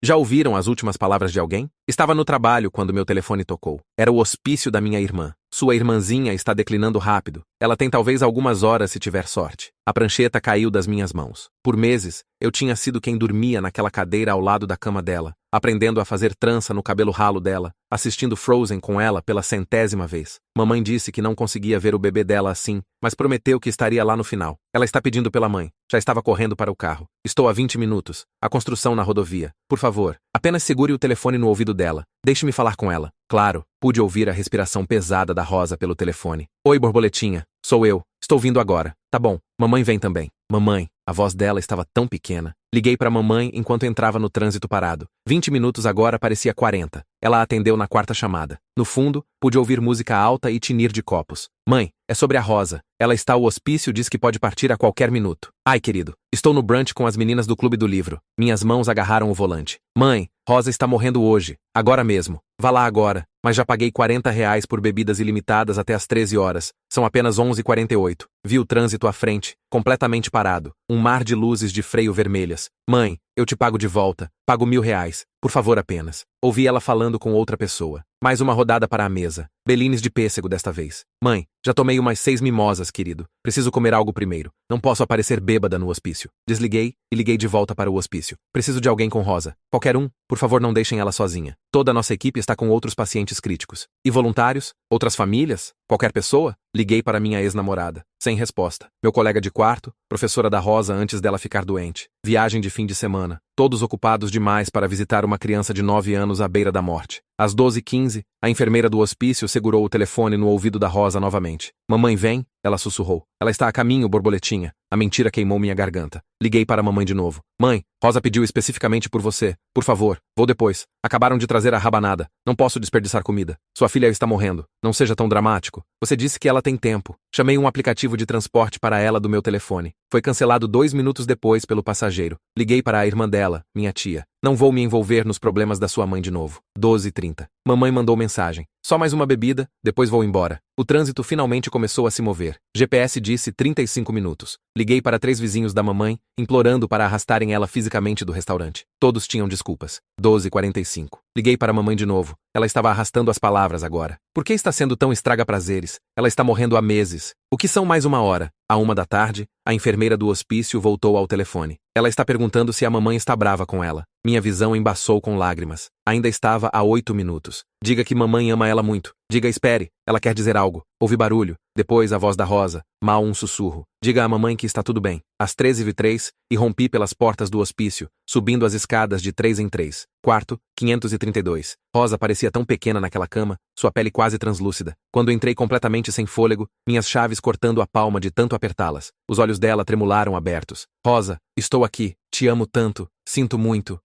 Já ouviram as últimas palavras de alguém? Estava no trabalho quando meu telefone tocou. Era o hospício da minha irmã. Sua irmãzinha está declinando rápido. Ela tem talvez algumas horas se tiver sorte. A prancheta caiu das minhas mãos. Por meses, eu tinha sido quem dormia naquela cadeira ao lado da cama dela, aprendendo a fazer trança no cabelo ralo dela, assistindo Frozen com ela pela 100ª vez. Mamãe disse que não conseguia ver o bebê dela assim, mas prometeu que estaria lá no final. Ela está pedindo pela mãe. Já estava correndo para o carro. Estou a 20 minutos. A construção na rodovia. Por favor, apenas segure o telefone no ouvido dela. Deixe-me falar com ela. Claro, pude ouvir a respiração pesada da Rosa pelo telefone. Oi, borboletinha. Sou eu. Estou vindo agora. Tá bom. Mamãe vem também. Mamãe. A voz dela estava tão pequena. Liguei para mamãe enquanto entrava no trânsito parado. 20 minutos agora parecia 40. Ela atendeu na 4ª chamada. No fundo, pude ouvir música alta e tinir de copos. Mãe, é sobre a Rosa. Ela está ao hospício, diz que pode partir a qualquer minuto. Ai, querido, estou no brunch com as meninas do Clube do Livro. Minhas mãos agarraram o volante. Mãe, Rosa está morrendo hoje. Agora mesmo. Vá lá agora. Mas já paguei R$ 40 por bebidas ilimitadas até às 13 horas. São apenas 11h48. Vi o trânsito à frente, completamente parado. Um mar de luzes de freio vermelhas. Mãe, eu te pago de volta. Pago R$ 1.000. Por favor apenas. Ouvi ela falando com outra pessoa. Mais uma rodada para a mesa. Belines de pêssego desta vez. Mãe, já tomei umas 6 mimosas, querido. Preciso comer algo primeiro. Não posso aparecer bêbada no hospício. Desliguei e liguei de volta para o hospício. Preciso de alguém com Rosa. Qualquer um. Por favor, não deixem ela sozinha. Toda a nossa equipe está com outros pacientes críticos. E voluntários? Outras famílias? Qualquer pessoa? Liguei para minha ex-namorada. Sem resposta. Meu colega de quarto, professora da Rosa antes dela ficar doente. Viagem de fim de semana. Todos ocupados demais para visitar uma criança de 9 anos à beira da morte. Às 12h15, a enfermeira do hospício segurou o telefone no ouvido da Rosa novamente. Mamãe vem? Ela sussurrou. Ela está a caminho, borboletinha. A mentira queimou minha garganta. Liguei para a mamãe de novo. Mãe, Rosa pediu especificamente por você. Por favor, vou depois. Acabaram de trazer a rabanada. Não posso desperdiçar comida. Sua filha está morrendo. Não seja tão dramático. Você disse que ela tem tempo. Chamei um aplicativo de transporte para ela do meu telefone. Foi cancelado 2 minutos depois pelo passageiro. Liguei para a irmã dela, minha tia. Não vou me envolver nos problemas da sua mãe de novo. 12h30. Mamãe mandou mensagem. Só mais uma bebida, depois vou embora. O trânsito finalmente começou a se mover. GPS disse 35 minutos. Liguei para 3 vizinhos da mamãe, implorando para arrastarem ela fisicamente do restaurante. Todos tinham desculpas. 12h45. Liguei para a mamãe de novo. Ela estava arrastando as palavras agora. Por que está sendo tão estraga-prazeres? Ela está morrendo há meses. O que são mais 1 hora? À 1h da tarde, a enfermeira do hospício voltou ao telefone. Ela está perguntando se a mamãe está brava com ela. Minha visão embaçou com lágrimas. Ainda estava a 8 minutos. Diga que mamãe ama ela muito. Diga espere. Ela quer dizer algo. Ouvi barulho. Depois a voz da Rosa. Mal um sussurro. Diga à mamãe que está tudo bem. Às 13h03, irrompi pelas portas do hospício, subindo as escadas de 3 em 3. Quarto, 532. Rosa parecia tão pequena naquela cama, sua pele quase translúcida. Quando entrei completamente sem fôlego, minhas chaves cortando a palma de tanto apertá-las. Os olhos dela tremularam abertos. Rosa, estou aqui. Te amo tanto. Sinto muito.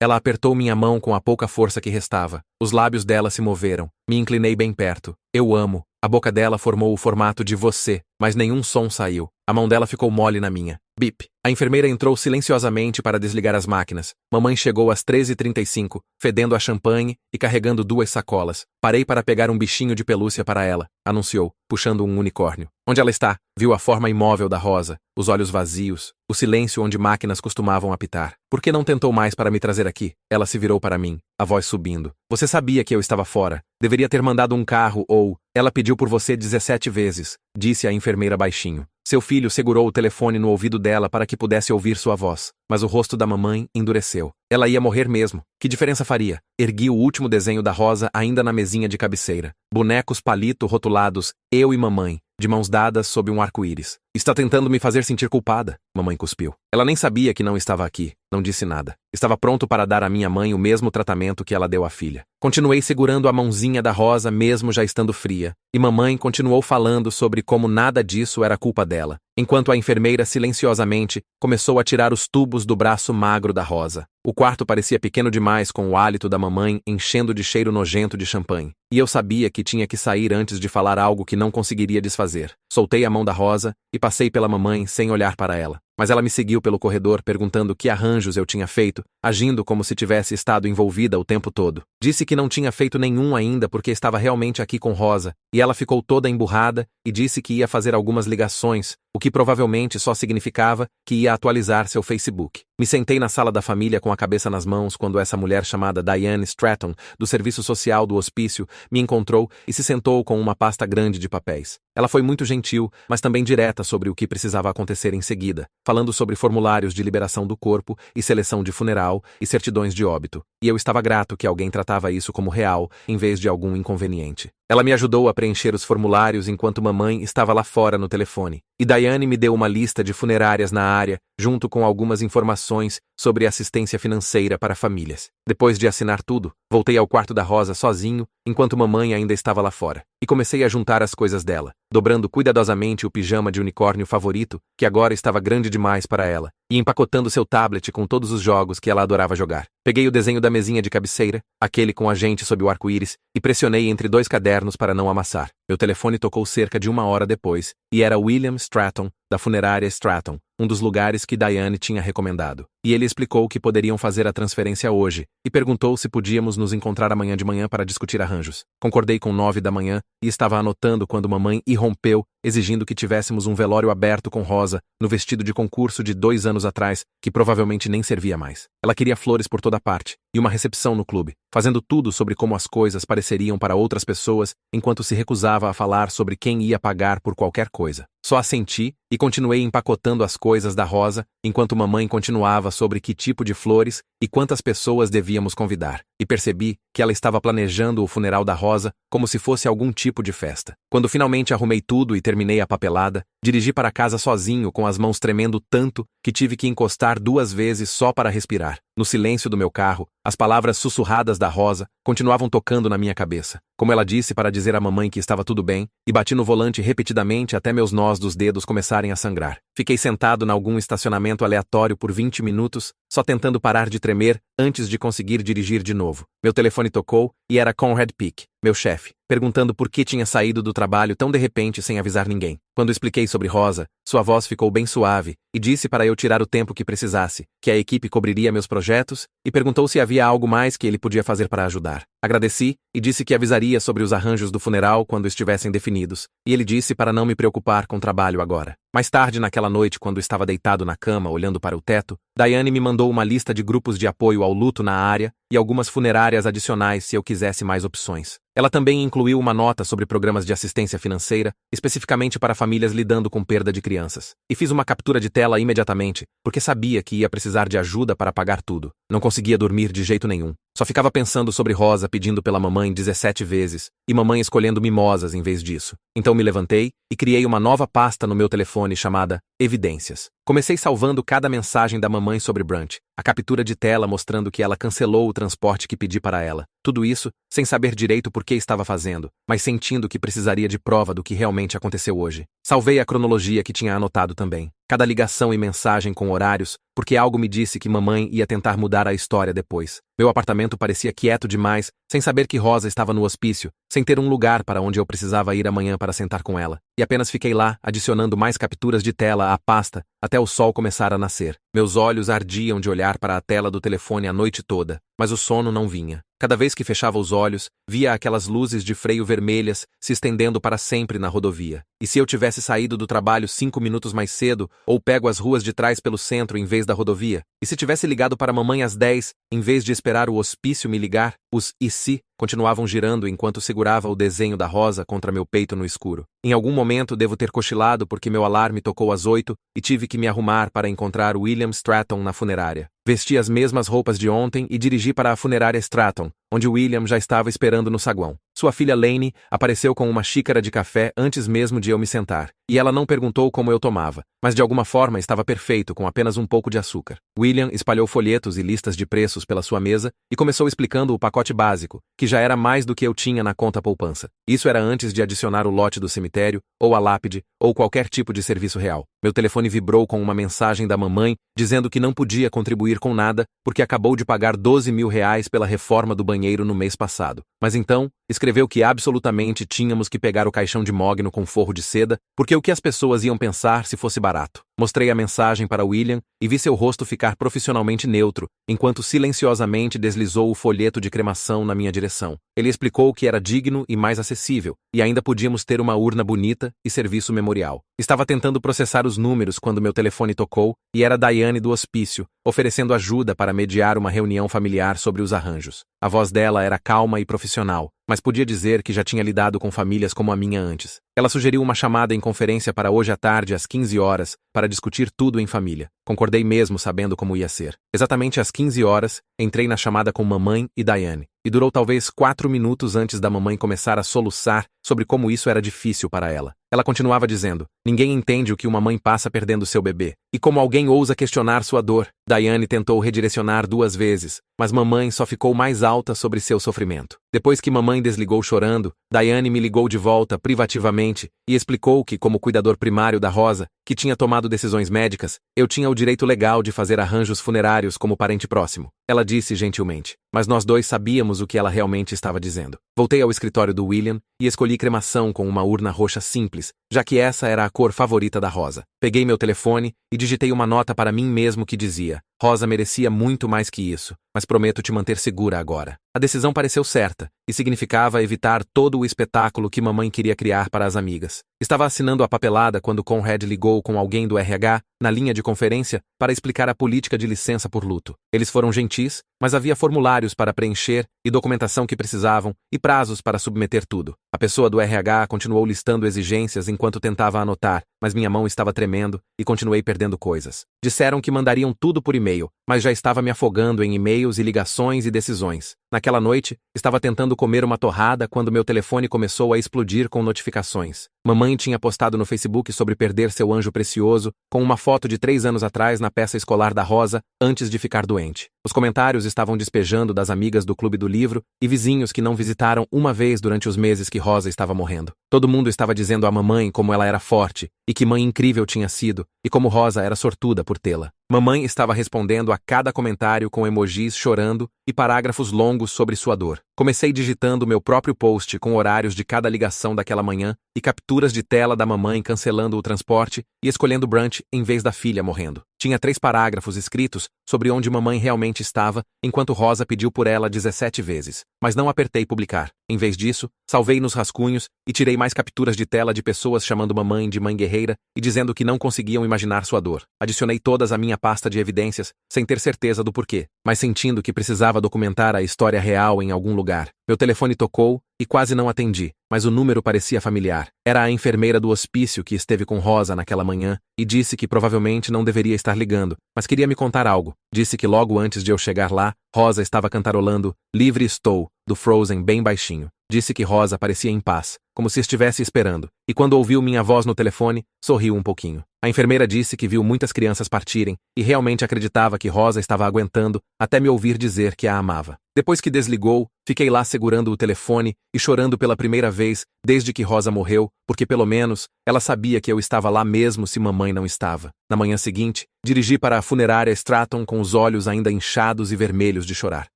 Ela apertou minha mão com a pouca força que restava. Os lábios dela se moveram. Me inclinei bem perto. Eu amo. A boca dela formou o formato de você, mas nenhum som saiu. A mão dela ficou mole na minha. Bip. A enfermeira entrou silenciosamente para desligar as máquinas. Mamãe chegou às 13h35, fedendo a champanhe e carregando 2 sacolas. Parei para pegar um bichinho de pelúcia para ela, anunciou, puxando um unicórnio. Onde ela está? Viu a forma imóvel da Rosa, os olhos vazios, o silêncio onde máquinas costumavam apitar. Por que não tentou mais para me trazer aqui? Ela se virou para mim, a voz subindo. Você sabia que eu estava fora. Deveria ter mandado um carro ou... Ela pediu por você 17 vezes, disse a enfermeira baixinho. Seu filho segurou o telefone no ouvido dela para que pudesse ouvir sua voz, mas o rosto da mamãe endureceu. Ela ia morrer mesmo. Que diferença faria? Ergui o último desenho da Rosa ainda na mesinha de cabeceira. Bonecos palito rotulados, eu e mamãe, de mãos dadas sob um arco-íris. Está tentando me fazer sentir culpada, mamãe cuspiu. Ela nem sabia que não estava aqui, não disse nada. Estava pronto para dar à minha mãe o mesmo tratamento que ela deu à filha. Continuei segurando a mãozinha da Rosa mesmo já estando fria, e mamãe continuou falando sobre como nada disso era culpa dela, enquanto a enfermeira silenciosamente começou a tirar os tubos do braço magro da Rosa. O quarto parecia pequeno demais com o hálito da mamãe enchendo de cheiro nojento de champanhe. E eu sabia que tinha que sair antes de falar algo que não conseguiria desfazer. Soltei a mão da Rosa e passei pela mamãe sem olhar para ela. mas ela me seguiu pelo corredor perguntando que arranjos eu tinha feito, agindo como se tivesse estado envolvida o tempo todo. Disse que não tinha feito nenhum ainda porque estava realmente aqui com Rosa, e ela ficou toda emburrada e disse que ia fazer algumas ligações, o que provavelmente só significava que ia atualizar seu Facebook. Me sentei na sala da família com a cabeça nas mãos quando essa mulher chamada Diane Stratton, do serviço social do hospício, me encontrou e se sentou com uma pasta grande de papéis. Ela foi muito gentil, mas também direta sobre o que precisava acontecer em seguida, falando sobre formulários de liberação do corpo e seleção de funeral e certidões de óbito, e eu estava grato que alguém tratava isso como real, em vez de algum inconveniente. Ela me ajudou a preencher os formulários enquanto mamãe estava lá fora no telefone, e Diane me deu uma lista de funerárias na área, junto com algumas informações sobre assistência financeira para famílias. Depois de assinar tudo, voltei ao quarto da Rosa sozinho, enquanto mamãe ainda estava lá fora, e comecei a juntar as coisas dela, dobrando cuidadosamente o pijama de unicórnio favorito, que agora estava grande demais para ela, e empacotando seu tablet com todos os jogos que ela adorava jogar. Peguei o desenho da mesinha de cabeceira, aquele com a gente sob o arco-íris, e pressionei entre 2 cadernos para não amassar. Meu telefone tocou cerca de 1 hora depois, e era William Stratton, da funerária Stratton, um dos lugares que Diane tinha recomendado. E ele explicou que poderiam fazer a transferência hoje, e perguntou se podíamos nos encontrar amanhã de manhã para discutir arranjos. Concordei com 9 da manhã, e estava anotando quando mamãe irrompeu, exigindo que tivéssemos um velório aberto com Rosa, no vestido de concurso de 2 anos atrás, que provavelmente nem servia mais. Ela queria flores por toda parte, e uma recepção no clube, fazendo tudo sobre como as coisas pareceriam para outras pessoas, enquanto se recusava a falar sobre quem ia pagar por qualquer coisa. Só assenti e continuei empacotando as coisas da Rosa, enquanto mamãe continuava sobre que tipo de flores e quantas pessoas devíamos convidar, e percebi que ela estava planejando o funeral da Rosa como se fosse algum tipo de festa. Quando finalmente arrumei tudo e terminei a papelada, dirigi para casa sozinho com as mãos tremendo tanto que tive que encostar 2 vezes só para respirar. No silêncio do meu carro, as palavras sussurradas da Rosa continuavam tocando na minha cabeça, como ela disse para dizer à mamãe que estava tudo bem, e bati no volante repetidamente até meus nós dos dedos começarem a sangrar. Fiquei sentado em algum estacionamento aleatório por 20 minutos, só tentando parar de tremer antes de conseguir dirigir de novo. Meu telefone tocou e era Conrad Peak, meu chefe, perguntando por que tinha saído do trabalho tão de repente sem avisar ninguém. Quando expliquei sobre Rosa, sua voz ficou bem suave e disse para eu tirar o tempo que precisasse, que a equipe cobriria meus projetos, e perguntou se havia algo mais que ele podia fazer para ajudar. Agradeci e disse que avisaria sobre os arranjos do funeral quando estivessem definidos, e ele disse para não me preocupar com o trabalho agora. Mais tarde naquela noite, quando estava deitado na cama olhando para o teto, Diane me mandou uma lista de grupos de apoio ao luto na área e algumas funerárias adicionais se eu quisesse mais opções. Ela também incluiu uma nota sobre programas de assistência financeira, especificamente para famílias lidando com perda de crianças. E fiz uma captura de tela imediatamente, porque sabia que ia precisar de ajuda para pagar tudo. Não conseguia dormir de jeito nenhum. Só ficava pensando sobre Rosa pedindo pela mamãe 17 vezes, e mamãe escolhendo mimosas em vez disso. Então me levantei e criei uma nova pasta no meu telefone chamada Evidências. Comecei salvando cada mensagem da mamãe sobre Brunch, a captura de tela mostrando que ela cancelou o transporte que pedi para ela. Tudo isso sem saber direito por que estava fazendo, mas sentindo que precisaria de prova do que realmente aconteceu hoje. Salvei a cronologia que tinha anotado também, cada ligação e mensagem com horários, porque algo me disse que mamãe ia tentar mudar a história depois. Meu apartamento parecia quieto demais, sem saber que Rosa estava no hospício, sem ter um lugar para onde eu precisava ir amanhã para sentar com ela. E apenas fiquei lá, adicionando mais capturas de tela à pasta, até o sol começar a nascer. Meus olhos ardiam de olhar para a tela do telefone a noite toda, mas o sono não vinha. Cada vez que fechava os olhos, via aquelas luzes de freio vermelhas se estendendo para sempre na rodovia. E se eu tivesse saído do trabalho 5 minutos mais cedo, ou pego as ruas de trás pelo centro em vez da rodovia? E se tivesse ligado para a mamãe às 10, em vez de esperar o hospício me ligar? Os "e se" continuavam girando enquanto segurava o desenho da Rosa contra meu peito no escuro. Em algum momento devo ter cochilado porque meu alarme tocou às 8 e tive que me arrumar para encontrar William Stratton na funerária. Vesti as mesmas roupas de ontem e dirigi para a funerária Stratton, onde William já estava esperando no saguão. Sua filha Lainey apareceu com uma xícara de café antes mesmo de eu me sentar, e ela não perguntou como eu tomava, mas de alguma forma estava perfeito com apenas um pouco de açúcar. William espalhou folhetos e listas de preços pela sua mesa e começou explicando o pacote básico, que já era mais do que eu tinha na conta poupança. Isso era antes de adicionar o lote do cemitério, ou a lápide, ou qualquer tipo de serviço real. Meu telefone vibrou com uma mensagem da mamãe dizendo que não podia contribuir com nada porque acabou de pagar 12 mil reais pela reforma do banheiro no mês passado. Mas então, escreveu que absolutamente tínhamos que pegar o caixão de mogno com forro de seda porque o que as pessoas iam pensar se fosse barato. Mostrei a mensagem para William e vi seu rosto ficar profissionalmente neutro, enquanto silenciosamente deslizou o folheto de cremação na minha direção. Ele explicou que era digno e mais acessível, e ainda podíamos ter uma urna bonita e serviço memorial. Estava tentando processar os números quando meu telefone tocou, e era Diane do hospício, oferecendo ajuda para mediar uma reunião familiar sobre os arranjos. A voz dela era calma e profissional, mas podia dizer que já tinha lidado com famílias como a minha antes. Ela sugeriu uma chamada em conferência para hoje à tarde às 15 horas, para discutir tudo em família. Concordei mesmo sabendo como ia ser. Exatamente às 15 horas, entrei na chamada com mamãe e Diane, e durou talvez 4 minutos antes da mamãe começar a soluçar sobre como isso era difícil para ela. Ela continuava dizendo: ninguém entende o que uma mãe passa perdendo seu bebê, e como alguém ousa questionar sua dor. Diane tentou redirecionar 2 vezes, mas mamãe só ficou mais alta sobre seu sofrimento. Depois que mamãe desligou chorando, Diane me ligou de volta privativamente e explicou que, como cuidador primário da Rosa, que tinha tomado decisões médicas, eu tinha o direito legal de fazer arranjos funerários como parente próximo. Ela disse gentilmente, mas nós dois sabíamos o que ela realmente estava dizendo. Voltei ao escritório do William e escolhi cremação com uma urna roxa simples, já que essa era a cor favorita da Rosa. Peguei meu telefone e digitei uma nota para mim mesmo que dizia: Rosa merecia muito mais que isso, mas prometo te manter segura agora. A decisão pareceu certa e significava evitar todo o espetáculo que mamãe queria criar para as amigas. Estava assinando a papelada quando Conrad ligou com alguém do RH, na linha de conferência, para explicar a política de licença por luto. Eles foram gentis, mas havia formulários para preencher e documentação que precisavam e prazos para submeter tudo. A pessoa do RH continuou listando exigências enquanto tentava anotar, mas minha mão estava tremendo e continuei perdendo coisas. Disseram que mandariam tudo por e-mail, mas já estava me afogando em e-mails e ligações e decisões. Naquela noite, estava tentando comer uma torrada quando meu telefone começou a explodir com notificações. Mamãe tinha postado no Facebook sobre perder seu anjo precioso, com uma foto de 3 anos atrás na peça escolar da Rosa, antes de ficar doente. Os comentários estavam despejando das amigas do Clube do Livro e vizinhos que não visitaram uma vez durante os meses que Rosa estava morrendo. Todo mundo estava dizendo à mamãe como ela era forte, e que mãe incrível tinha sido, e como Rosa era sortuda por tê-la. Mamãe estava respondendo a cada comentário com emojis chorando e parágrafos longos sobre sua dor. Comecei digitando meu próprio post com horários de cada ligação daquela manhã e capturas de tela da mamãe cancelando o transporte e escolhendo brunch em vez da filha morrendo. Tinha 3 parágrafos escritos sobre onde mamãe realmente estava, enquanto Rosa pediu por ela 17 vezes. Mas não apertei publicar. Em vez disso, salvei nos rascunhos e tirei mais capturas de tela de pessoas chamando mamãe de mãe guerreira e dizendo que não conseguiam imaginar sua dor. Adicionei todas à minha pasta de evidências, sem ter certeza do porquê, mas sentindo que precisava documentar a história real em algum lugar. Meu telefone tocou e quase não atendi, mas o número parecia familiar. Era a enfermeira do hospício que esteve com Rosa naquela manhã e disse que provavelmente não deveria estar ligando, mas queria me contar algo. Disse que logo antes de eu chegar lá, Rosa estava cantarolando Livre Estou, do Frozen bem baixinho. Disse que Rosa parecia em paz, como se estivesse esperando, e quando ouviu minha voz no telefone, sorriu um pouquinho. A enfermeira disse que viu muitas crianças partirem e realmente acreditava que Rosa estava aguentando até me ouvir dizer que a amava. Depois que desligou, fiquei lá segurando o telefone e chorando pela primeira vez desde que Rosa morreu, porque pelo menos ela sabia que eu estava lá mesmo se mamãe não estava. Na manhã seguinte, dirigi para a funerária Stratton com os olhos ainda inchados e vermelhos de chorar.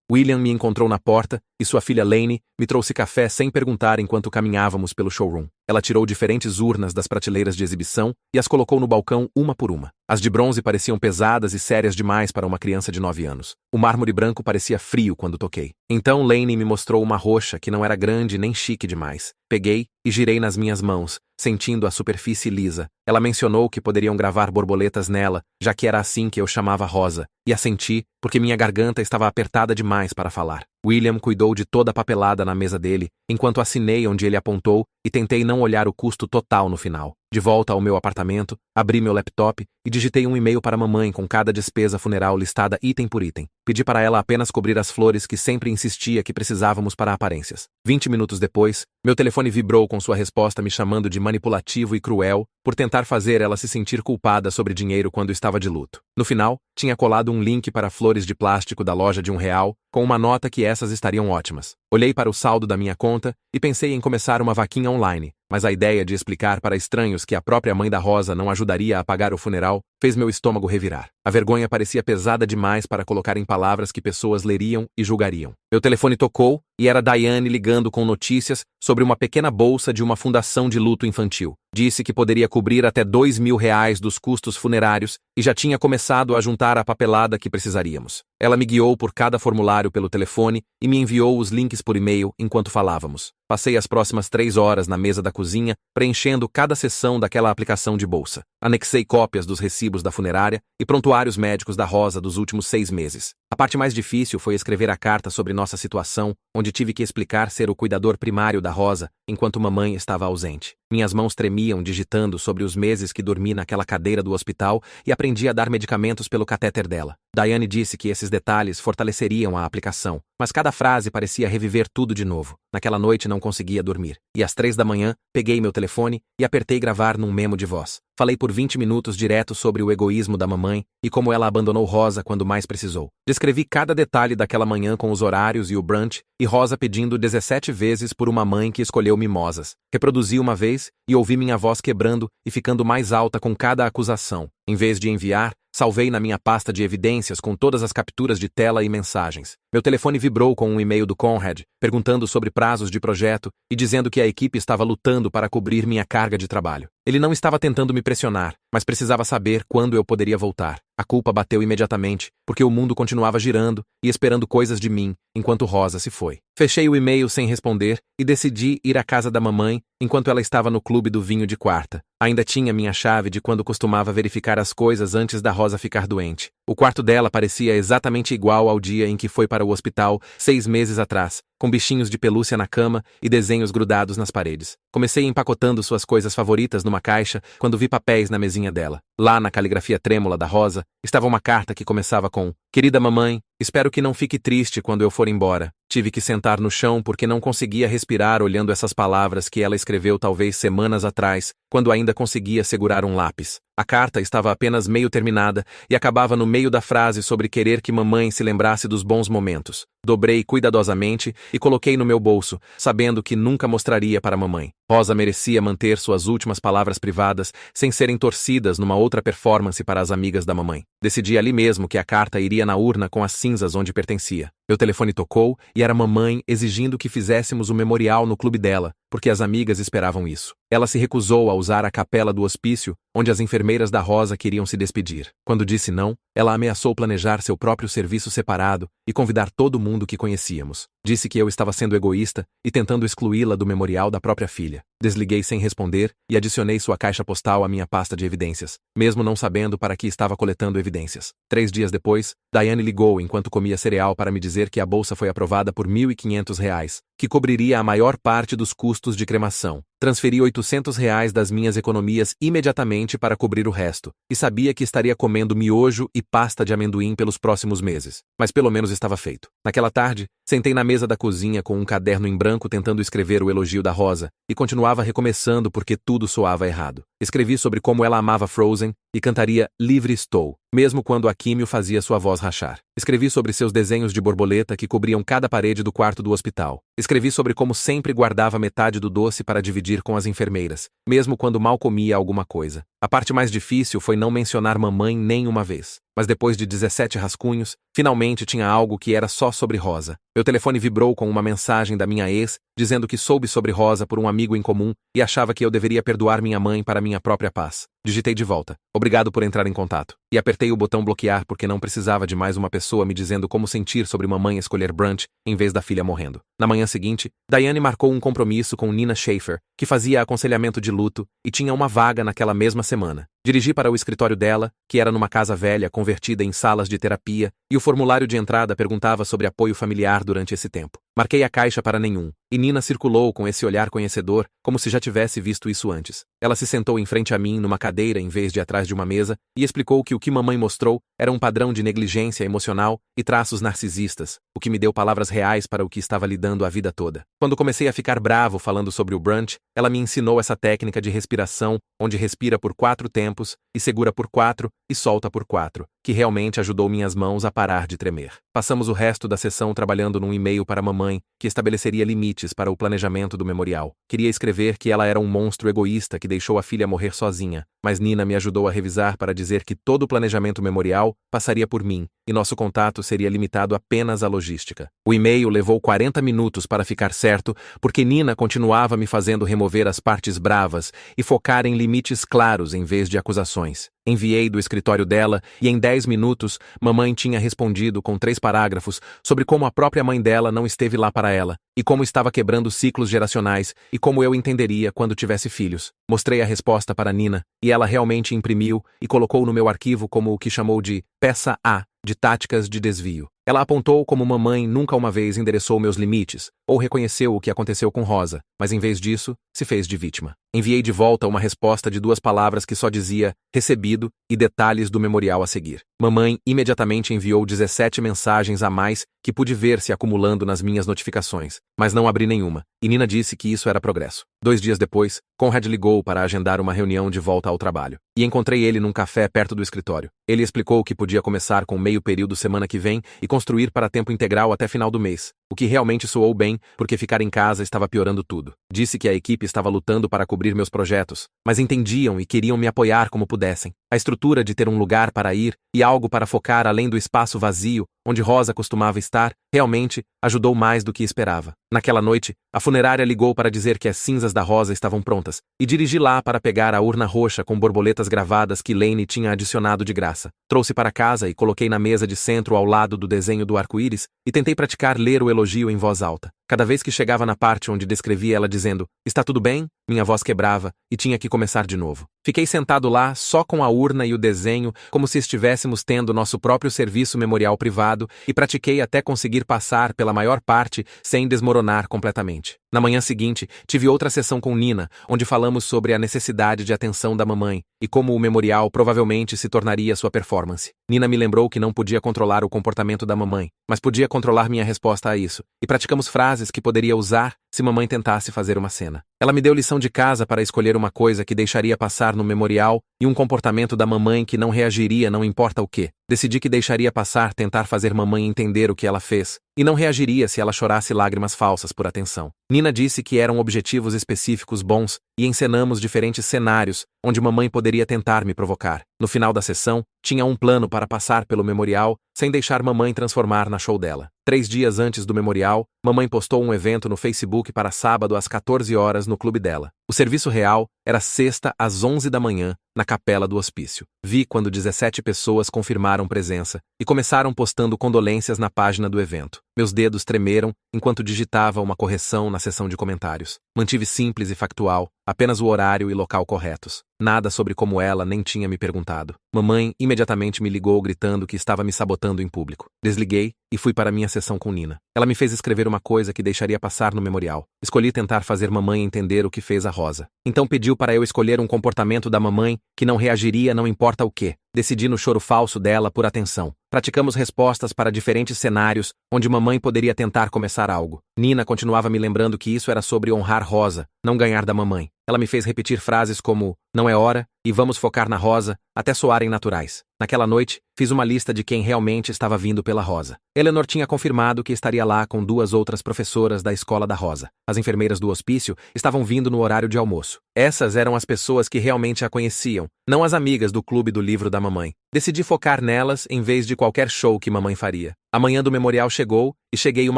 William me encontrou na porta e sua filha Lainey me trouxe café sem perguntar enquanto caminhávamos pelo showroom. Ela tirou diferentes urnas das prateleiras de exibição e as colocou no balcão uma por uma. As de bronze pareciam pesadas e sérias demais para uma criança de 9 anos. O mármore branco parecia frio quando toquei. Então Lainey me mostrou uma roxa que não era grande nem chique demais. Peguei e girei nas minhas mãos, sentindo a superfície lisa. Ela mencionou que poderiam gravar borboletas nela, já que era assim que eu chamava Rosa, e assenti porque minha garganta estava apertada demais para falar. William cuidou de toda a papelada na mesa dele, enquanto assinei onde ele apontou e tentei não olhar o custo total no final. De volta ao meu apartamento, abri meu laptop e digitei um e-mail para mamãe com cada despesa funeral listada item por item. Pedi para ela apenas cobrir as flores que sempre insistia que precisávamos para aparências. 20 minutos depois, meu telefone vibrou com sua resposta me chamando de manipulativo e cruel por tentar fazer ela se sentir culpada sobre dinheiro quando estava de luto. No final, tinha colado um link para flores de plástico da loja de R$1, com uma nota que essas estariam ótimas. Olhei para o saldo da minha conta e pensei em começar uma vaquinha online, mas a ideia de explicar para estranhos que a própria mãe da Rosa não ajudaria a pagar o funeral fez meu estômago revirar. A vergonha parecia pesada demais para colocar em palavras que pessoas leriam e julgariam. Meu telefone tocou e era Diane ligando com notícias sobre uma pequena bolsa de uma fundação de luto infantil. Disse que poderia cobrir até R$ 2.000 dos custos funerários e já tinha começado a juntar a papelada que precisaríamos. Ela me guiou por cada formulário pelo telefone e me enviou os links por e-mail enquanto falávamos. Passei as próximas 3 horas na mesa da cozinha, preenchendo cada seção daquela aplicação de bolsa. Anexei cópias dos recibos da funerária e prontuários médicos da Rosa dos últimos 6 meses. A parte mais difícil foi escrever a carta sobre nossa situação, onde tive que explicar ser o cuidador primário da Rosa, enquanto mamãe estava ausente. Minhas mãos tremiam digitando sobre os meses que dormi naquela cadeira do hospital e aprendi a dar medicamentos pelo catéter dela. Diane disse que esses detalhes fortaleceriam a aplicação, mas cada frase parecia reviver tudo de novo. Naquela noite não conseguia dormir. E às 3 da manhã, peguei meu telefone e apertei gravar num memo de voz. Falei por 20 minutos direto sobre o egoísmo da mamãe e como ela abandonou Rosa quando mais precisou. Descrevi cada detalhe daquela manhã com os horários e o brunch, e Rosa pedindo 17 vezes por uma mãe que escolheu mimosas. Reproduzi uma vez e ouvi minha voz quebrando e ficando mais alta com cada acusação. Em vez de enviar, salvei na minha pasta de evidências com todas as capturas de tela e mensagens. Meu telefone vibrou com um e-mail do Conrad, perguntando sobre prazos de projeto e dizendo que a equipe estava lutando para cobrir minha carga de trabalho. Ele não estava tentando me pressionar, mas precisava saber quando eu poderia voltar. A culpa bateu imediatamente, porque o mundo continuava girando e esperando coisas de mim, enquanto Rosa se foi. Fechei o e-mail sem responder e decidi ir à casa da mamãe enquanto ela estava no clube do vinho de quarta. Ainda tinha minha chave de quando costumava verificar as coisas antes da Rosa ficar doente. O quarto dela parecia exatamente igual ao dia em que foi para o hospital 6 meses atrás, com bichinhos de pelúcia na cama e desenhos grudados nas paredes. Comecei empacotando suas coisas favoritas numa caixa quando vi papéis na mesinha dela. Lá na caligrafia trêmula da Rosa, estava uma carta que começava com: "Querida mamãe, espero que não fique triste quando eu for embora." Tive que sentar no chão porque não conseguia respirar olhando essas palavras que ela escreveu talvez semanas atrás, quando ainda conseguia segurar um lápis. A carta estava apenas meio terminada e acabava no meio da frase sobre querer que mamãe se lembrasse dos bons momentos. Dobrei cuidadosamente e coloquei no meu bolso, sabendo que nunca mostraria para mamãe. Rosa merecia manter suas últimas palavras privadas sem serem torcidas numa outra performance para as amigas da mamãe. Decidi ali mesmo que a carta iria na urna com as cinzas onde pertencia. Meu telefone tocou e era mamãe exigindo que fizéssemos o memorial no clube dela, porque as amigas esperavam isso. Ela se recusou a usar a capela do hospício, onde as enfermeiras da Rosa queriam se despedir. Quando disse não, ela ameaçou planejar seu próprio serviço separado e convidar todo mundo que conhecíamos. Disse que eu estava sendo egoísta e tentando excluí-la do memorial da própria filha. Desliguei sem responder e adicionei sua caixa postal à minha pasta de evidências, mesmo não sabendo para que estava coletando evidências. 3 dias depois, Diane ligou enquanto comia cereal para me dizer que a bolsa foi aprovada por R$ 1.500, que cobriria a maior parte dos custos de cremação. Transferi R$ 800 das minhas economias imediatamente para cobrir o resto, e sabia que estaria comendo miojo e pasta de amendoim pelos próximos meses. Mas pelo menos estava feito. Naquela tarde, sentei na mesa da cozinha com um caderno em branco tentando escrever o elogio da Rosa, e continuava recomeçando porque tudo soava errado. Escrevi sobre como ela amava Frozen e cantaria Livre Estou, mesmo quando a químio fazia sua voz rachar. Escrevi sobre seus desenhos de borboleta que cobriam cada parede do quarto do hospital. Escrevi sobre como sempre guardava metade do doce para dividir com as enfermeiras, mesmo quando mal comia alguma coisa. A parte mais difícil foi não mencionar mamãe nem uma vez. Mas depois de 17 rascunhos, finalmente tinha algo que era só sobre Rosa. Meu telefone vibrou com uma mensagem da minha ex, dizendo que soube sobre Rosa por um amigo em comum e achava que eu deveria perdoar minha mãe para minha própria paz. Digitei de volta: "Obrigado por entrar em contato." E apertei o botão bloquear porque não precisava de mais uma pessoa me dizendo como sentir sobre mamãe escolher brunch em vez da filha morrendo. Na manhã seguinte, Diane marcou um compromisso com Nina Schaefer, que fazia aconselhamento de luto e tinha uma vaga naquela mesma semana. Dirigi para o escritório dela, que era numa casa velha convertida em salas de terapia, e o formulário de entrada perguntava sobre apoio familiar durante esse tempo. Marquei a caixa para nenhum, e Nina circulou com esse olhar conhecedor, como se já tivesse visto isso antes. Ela se sentou em frente a mim numa cadeira em vez de atrás de uma mesa e explicou que o que mamãe mostrou era um padrão de negligência emocional e traços narcisistas, o que me deu palavras reais para o que estava lidando a vida toda. Quando comecei a ficar bravo falando sobre o brunch, ela me ensinou essa técnica de respiração, onde respira por 4 tempos tempos, e segura por 4, e solta por 4, que realmente ajudou minhas mãos a parar de tremer. Passamos o resto da sessão trabalhando num e-mail para a mamãe, que estabeleceria limites para o planejamento do memorial. Queria escrever que ela era um monstro egoísta que deixou a filha morrer sozinha, mas Nina me ajudou a revisar para dizer que todo o planejamento memorial passaria por mim, e nosso contato seria limitado apenas à logística. O e-mail levou 40 minutos para ficar certo, porque Nina continuava me fazendo remover as partes bravas e focar em limites claros em vez de acusações. Enviei do escritório dela e em 10 minutos, mamãe tinha respondido com 3 parágrafos sobre como a própria mãe dela não esteve lá para ela, e como estava quebrando ciclos geracionais, e como eu entenderia quando tivesse filhos. Mostrei a resposta para Nina, e ela realmente imprimiu e colocou no meu arquivo como o que chamou de peça A, de táticas de desvio. Ela apontou como mamãe nunca uma vez endereçou meus limites, ou reconheceu o que aconteceu com Rosa, mas em vez disso, se fez de vítima. Enviei de volta uma resposta de 2 palavras que só dizia recebido e detalhes do memorial a seguir. Mamãe imediatamente enviou 17 mensagens a mais que pude ver se acumulando nas minhas notificações, mas não abri nenhuma, e Nina disse que isso era progresso. 2 dias depois, Conrad ligou para agendar uma reunião de volta ao trabalho, e encontrei ele num café perto do escritório. Ele explicou que podia começar com meio período semana que vem e construir para tempo integral até final do mês, o que realmente soou bem, porque ficar em casa estava piorando tudo. Disse que a equipe estava lutando para cobrir meus projetos, mas entendiam e queriam me apoiar como pudessem. A estrutura de ter um lugar para ir e algo para focar além do espaço vazio, onde Rosa costumava estar, realmente ajudou mais do que esperava. Naquela noite, a funerária ligou para dizer que as cinzas da Rosa estavam prontas, e dirigi lá para pegar a urna roxa com borboletas gravadas que Lane tinha adicionado de graça. Trouxe para casa e coloquei na mesa de centro ao lado do desenho do arco-íris e tentei praticar ler o elogio em voz alta. Cada vez que chegava na parte onde descrevia ela dizendo, está tudo bem? Minha voz quebrava e tinha que começar de novo. Fiquei sentado lá, só com a urna e o desenho, como se estivéssemos tendo nosso próprio serviço memorial privado, e pratiquei até conseguir passar pela maior parte sem desmoronar completamente. Na manhã seguinte, tive outra sessão com Nina, onde falamos sobre a necessidade de atenção da mamãe e como o memorial provavelmente se tornaria sua performance. Nina me lembrou que não podia controlar o comportamento da mamãe, mas podia controlar minha resposta a isso, e praticamos frases que poderia usar se mamãe tentasse fazer uma cena. Ela me deu lição de casa para escolher uma coisa que deixaria passar no memorial e um comportamento da mamãe que não reagiria não importa o quê. Decidi que deixaria passar tentar fazer mamãe entender o que ela fez, e não reagiria se ela chorasse lágrimas falsas por atenção. Nina disse que eram objetivos específicos bons, e encenamos diferentes cenários, onde mamãe poderia tentar me provocar. No final da sessão, tinha um plano para passar pelo memorial, sem deixar mamãe transformar na show dela. 3 dias antes do memorial, mamãe postou um evento no Facebook para sábado às 14 horas no clube dela. O serviço real era sexta às 11 da manhã, na capela do hospício. Vi quando 17 pessoas confirmaram presença e começaram postando condolências na página do evento. Meus dedos tremeram enquanto digitava uma correção na seção de comentários. Mantive simples e factual, apenas o horário e local corretos. Nada sobre como ela nem tinha me perguntado. Mamãe imediatamente me ligou gritando que estava me sabotando em público. Desliguei e fui para minha sessão com Nina. Ela me fez escrever uma coisa que deixaria passar no memorial. Escolhi tentar fazer mamãe entender o que fez a Rosa. Então pediu para eu escolher um comportamento da mamãe que não reagiria não importa o quê. Decidi no choro falso dela por atenção. Praticamos respostas para diferentes cenários, onde mamãe poderia tentar começar algo. Nina continuava me lembrando que isso era sobre honrar Rosa, não ganhar da mamãe. Ela me fez repetir frases como, não é hora, e vamos focar na Rosa, até soarem naturais. Naquela noite, fiz uma lista de quem realmente estava vindo pela Rosa. Eleanor tinha confirmado que estaria lá com 2 outras professoras da escola da Rosa. As enfermeiras do hospício estavam vindo no horário de almoço. Essas eram as pessoas que realmente a conheciam, não as amigas do clube do livro da mamãe. Decidi focar nelas em vez de qualquer show que mamãe faria. A manhã do memorial chegou e cheguei 1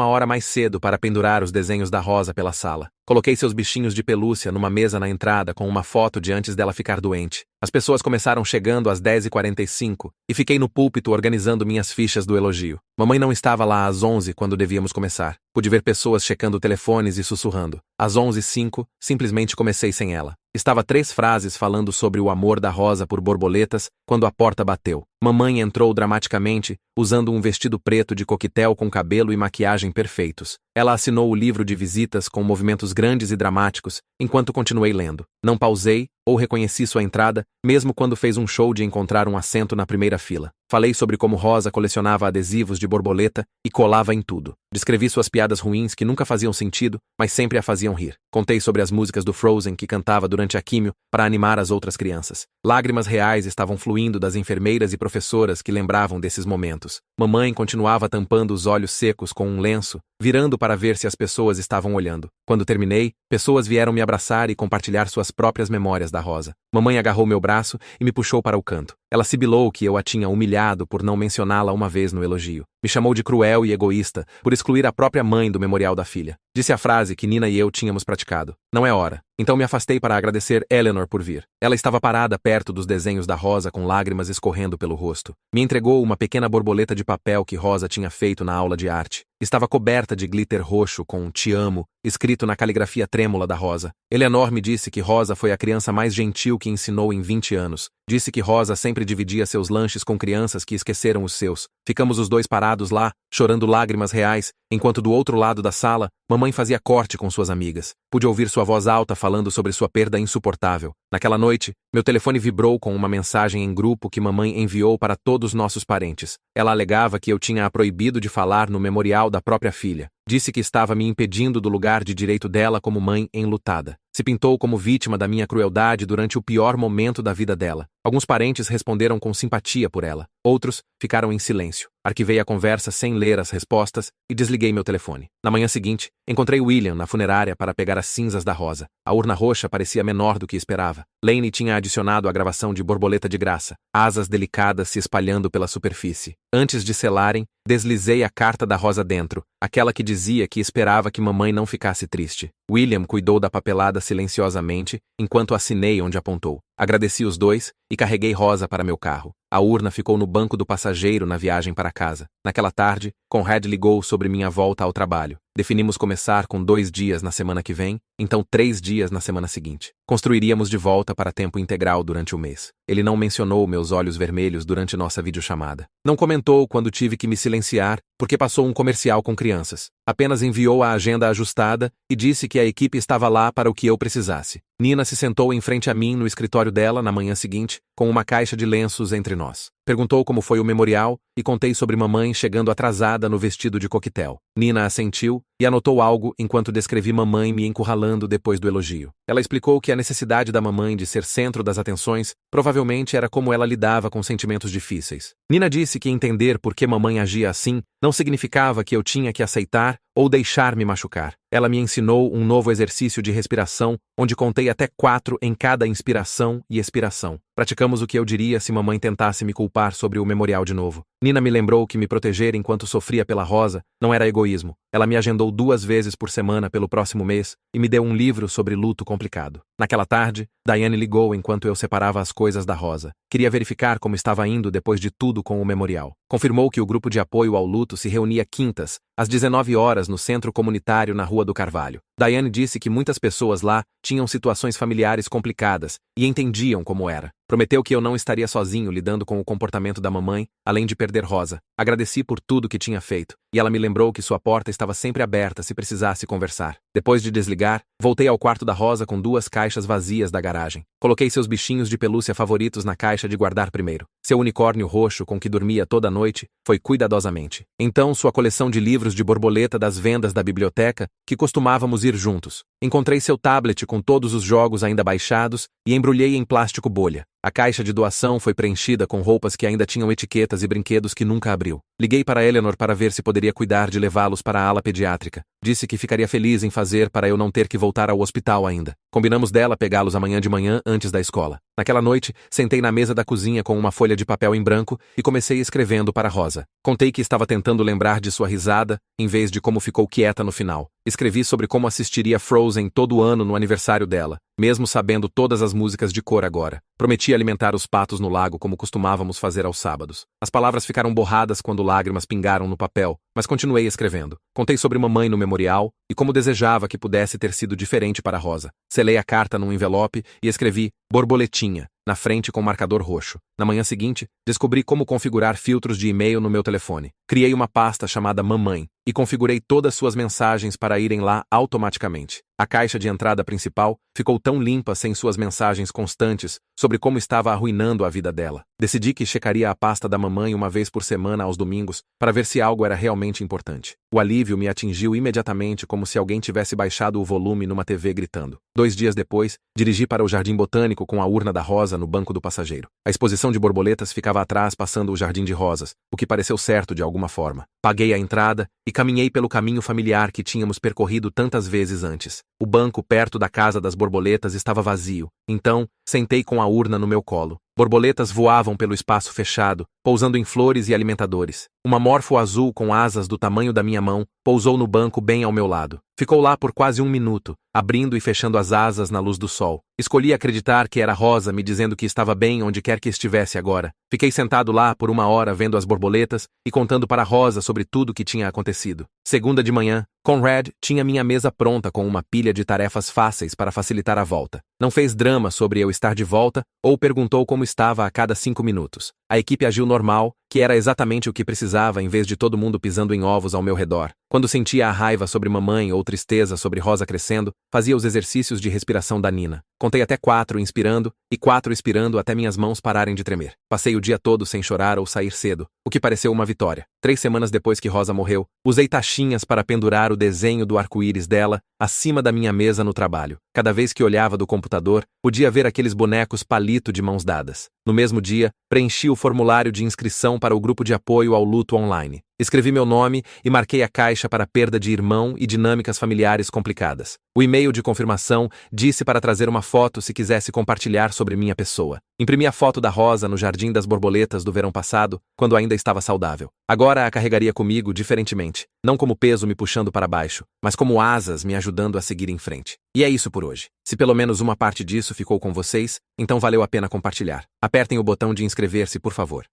hora mais cedo para pendurar os desenhos da Rosa pela sala. Coloquei seus bichinhos de pelúcia numa mesa na entrada com uma foto de antes dela ficar doente. As pessoas começaram chegando às 10h45 e fiquei no púlpito organizando minhas fichas do elogio. Mamãe não estava lá às 11 quando devíamos começar. Pude ver pessoas checando telefones e sussurrando. Às 11h05, simplesmente comecei sem ela. Estava 3 frases falando sobre o amor da Rosa por borboletas quando a porta bateu. Mamãe entrou dramaticamente, usando um vestido preto de coquetel com cabelo e maquiagem perfeitos. Ela assinou o livro de visitas com movimentos grandes e dramáticos, enquanto continuei lendo. Não pausei ou reconheci sua entrada, mesmo quando fez um show de encontrar um assento na primeira fila. Falei sobre como Rosa colecionava adesivos de borboleta e colava em tudo. Descrevi suas piadas ruins que nunca faziam sentido, mas sempre a faziam rir. Contei sobre as músicas do Frozen que cantava durante durante a químio para animar as outras crianças. Lágrimas reais estavam fluindo das enfermeiras e professoras que lembravam desses momentos. Mamãe continuava tampando os olhos secos com um lenço, virando para ver se as pessoas estavam olhando. Quando terminei, pessoas vieram me abraçar e compartilhar suas próprias memórias da Rosa. Mamãe agarrou meu braço e me puxou para o canto. Ela sibilou que eu a tinha humilhado por não mencioná-la uma vez no elogio. Me chamou de cruel e egoísta por excluir a própria mãe do memorial da filha. Disse a frase que Nina e eu tínhamos praticado. Não é hora. Então me afastei para agradecer Eleanor por vir. Ela estava parada perto dos desenhos da Rosa com lágrimas escorrendo pelo rosto. Me entregou uma pequena borboleta de papel que Rosa tinha feito na aula de arte. Estava coberta de glitter roxo com "Te amo" escrito na caligrafia trêmula da Rosa. Eleanor me disse que Rosa foi a criança mais gentil que ensinou em 20 anos. Disse que Rosa sempre dividia seus lanches com crianças que esqueceram os seus. Ficamos os dois parados lá, chorando lágrimas reais, enquanto do outro lado da sala, mamãe fazia corte com suas amigas. Pude ouvir sua voz alta falando sobre sua perda insuportável. Naquela noite, meu telefone vibrou com uma mensagem em grupo que mamãe enviou para todos nossos parentes. Ela alegava que eu tinha a proibido de falar no memorial da própria filha. Disse que estava me impedindo do lugar de direito dela como mãe enlutada. Se pintou como vítima da minha crueldade durante o pior momento da vida dela. Alguns parentes responderam com simpatia por ela. Outros ficaram em silêncio. Arquivei a conversa sem ler as respostas e desliguei meu telefone. Na manhã seguinte, encontrei William na funerária para pegar as cinzas da Rosa. A urna roxa parecia menor do que esperava. Lane tinha adicionado a gravação de borboleta de graça, asas delicadas se espalhando pela superfície. Antes de selarem, deslizei a carta da Rosa dentro, aquela que dizia que esperava que mamãe não ficasse triste. William cuidou da papelada silenciosamente, enquanto assinei onde apontou. Agradeci os dois e carreguei Rosa para meu carro. A urna ficou no banco do passageiro na viagem para casa. Naquela tarde, Conrad ligou sobre minha volta ao trabalho. Definimos começar com 2 dias na semana que vem, então 3 dias na semana seguinte. Construiríamos de volta para tempo integral durante o mês. Ele não mencionou meus olhos vermelhos durante nossa videochamada. Não comentou quando tive que me silenciar, porque passou um comercial com crianças. Apenas enviou a agenda ajustada e disse que a equipe estava lá para o que eu precisasse. Nina se sentou em frente a mim no escritório dela na manhã seguinte, com uma caixa de lenços entre nós. Perguntou como foi o memorial e contei sobre mamãe chegando atrasada no vestido de coquetel. Nina assentiu e anotou algo enquanto descrevi mamãe me encurralando depois do elogio. Ela explicou que a necessidade da mamãe de ser centro das atenções provavelmente era como ela lidava com sentimentos difíceis. Nina disse que entender por que mamãe agia assim não significava que eu tinha que aceitar ou deixar-me machucar. Ela me ensinou um novo exercício de respiração, onde contei até 4 em cada inspiração e expiração. Praticamos o que eu diria se mamãe tentasse me culpar sobre o memorial de novo. Nina me lembrou que me proteger enquanto sofria pela Rosa não era egoísmo. Ela me agendou 2 vezes por semana pelo próximo mês e me deu um livro sobre luto complicado. Naquela tarde, Diane ligou enquanto eu separava as coisas da Rosa. Queria verificar como estava indo depois de tudo com o memorial. Confirmou que o grupo de apoio ao luto se reunia quintas, às 19 horas no centro comunitário na Rua do Carvalho. Diane disse que muitas pessoas lá tinham situações familiares complicadas e entendiam como era. Prometeu que eu não estaria sozinho lidando com o comportamento da mamãe, além de perder Rosa. Agradeci por tudo que tinha feito, e ela me lembrou que sua porta estava sempre aberta se precisasse conversar. Depois de desligar, voltei ao quarto da Rosa com 2 caixas vazias da garagem. Coloquei seus bichinhos de pelúcia favoritos na caixa de guardar primeiro. Seu unicórnio roxo com que dormia toda noite foi cuidadosamente. Então sua coleção de livros de borboleta das vendas da biblioteca, que costumávamos ir juntos. Encontrei seu tablet com todos os jogos ainda baixados e embrulhei em plástico bolha. A caixa de doação foi preenchida com roupas que ainda tinham etiquetas e brinquedos que nunca abriu. Liguei para Eleanor para ver se poderia cuidar de levá-los para a ala pediátrica. Disse que ficaria feliz em fazer para eu não ter que voltar ao hospital ainda. Combinamos dela pegá-los amanhã de manhã antes da escola. Naquela noite, sentei na mesa da cozinha com uma folha de papel em branco e comecei escrevendo para Rosa. Contei que estava tentando lembrar de sua risada, em vez de como ficou quieta no final. Escrevi sobre como assistiria Frozen todo ano no aniversário dela, mesmo sabendo todas as músicas de cor agora. Prometi alimentar os patos no lago como costumávamos fazer aos sábados. As palavras ficaram borradas quando lágrimas pingaram no papel, mas continuei escrevendo. Contei sobre mamãe no memorial e como desejava que pudesse ter sido diferente para Rosa. Selei a carta num envelope e escrevi "borboletinha" na frente com marcador roxo. Na manhã seguinte, descobri como configurar filtros de e-mail no meu telefone. Criei uma pasta chamada Mamãe e configurei todas suas mensagens para irem lá automaticamente. A caixa de entrada principal ficou tão limpa sem suas mensagens constantes sobre como estava arruinando a vida dela. Decidi que checaria a pasta da mamãe uma vez por semana aos domingos para ver se algo era realmente importante. O alívio me atingiu imediatamente como como se alguém tivesse baixado o volume numa TV gritando. 2 dias depois, dirigi para o Jardim Botânico com a urna da rosa no banco do passageiro. A exposição de borboletas ficava atrás passando o jardim de rosas, o que pareceu certo de alguma forma. Paguei a entrada e caminhei pelo caminho familiar que tínhamos percorrido tantas vezes antes. O banco perto da casa das borboletas estava vazio, então sentei com a urna no meu colo. Borboletas voavam pelo espaço fechado, pousando em flores e alimentadores. Uma morfo azul com asas do tamanho da minha mão pousou no banco bem ao meu lado. Ficou lá por quase 1 minuto, abrindo e fechando as asas na luz do sol. Escolhi acreditar que era Rosa me dizendo que estava bem onde quer que estivesse agora. Fiquei sentado lá por 1 hora vendo as borboletas e contando para Rosa sobre tudo o que tinha acontecido. Segunda de manhã, Conrad tinha minha mesa pronta com uma pilha de tarefas fáceis para facilitar a volta. Não fez drama sobre eu estar de volta ou perguntou como estava a cada 5 minutos. A equipe agiu normal, que era exatamente o que precisava em vez de todo mundo pisando em ovos ao meu redor. Quando sentia a raiva sobre mamãe ou tristeza sobre Rosa crescendo, fazia os exercícios de respiração da Nina. Contei até 4 inspirando e 4 expirando até minhas mãos pararem de tremer. Passei o dia todo sem chorar ou sair cedo, o que pareceu uma vitória. 3 semanas depois que Rosa morreu, usei taxinhas para pendurar o desenho do arco-íris dela acima da minha mesa no trabalho. Cada vez que olhava do computador, podia ver aqueles bonecos palito de mãos dadas. No mesmo dia, preenchi o formulário de inscrição para o grupo de apoio ao luto online. Escrevi meu nome e marquei a caixa para perda de irmão e dinâmicas familiares complicadas. O e-mail de confirmação disse para trazer uma foto se quisesse compartilhar sobre minha pessoa. Imprimi a foto da Rosa no Jardim das Borboletas do verão passado, quando ainda estava saudável. Agora a carregaria comigo diferentemente, não como peso me puxando para baixo, mas como asas me ajudando a seguir em frente. E é isso por hoje. Se pelo menos uma parte disso ficou com vocês, então valeu a pena compartilhar. Apertem o botão de inscrever-se, por favor.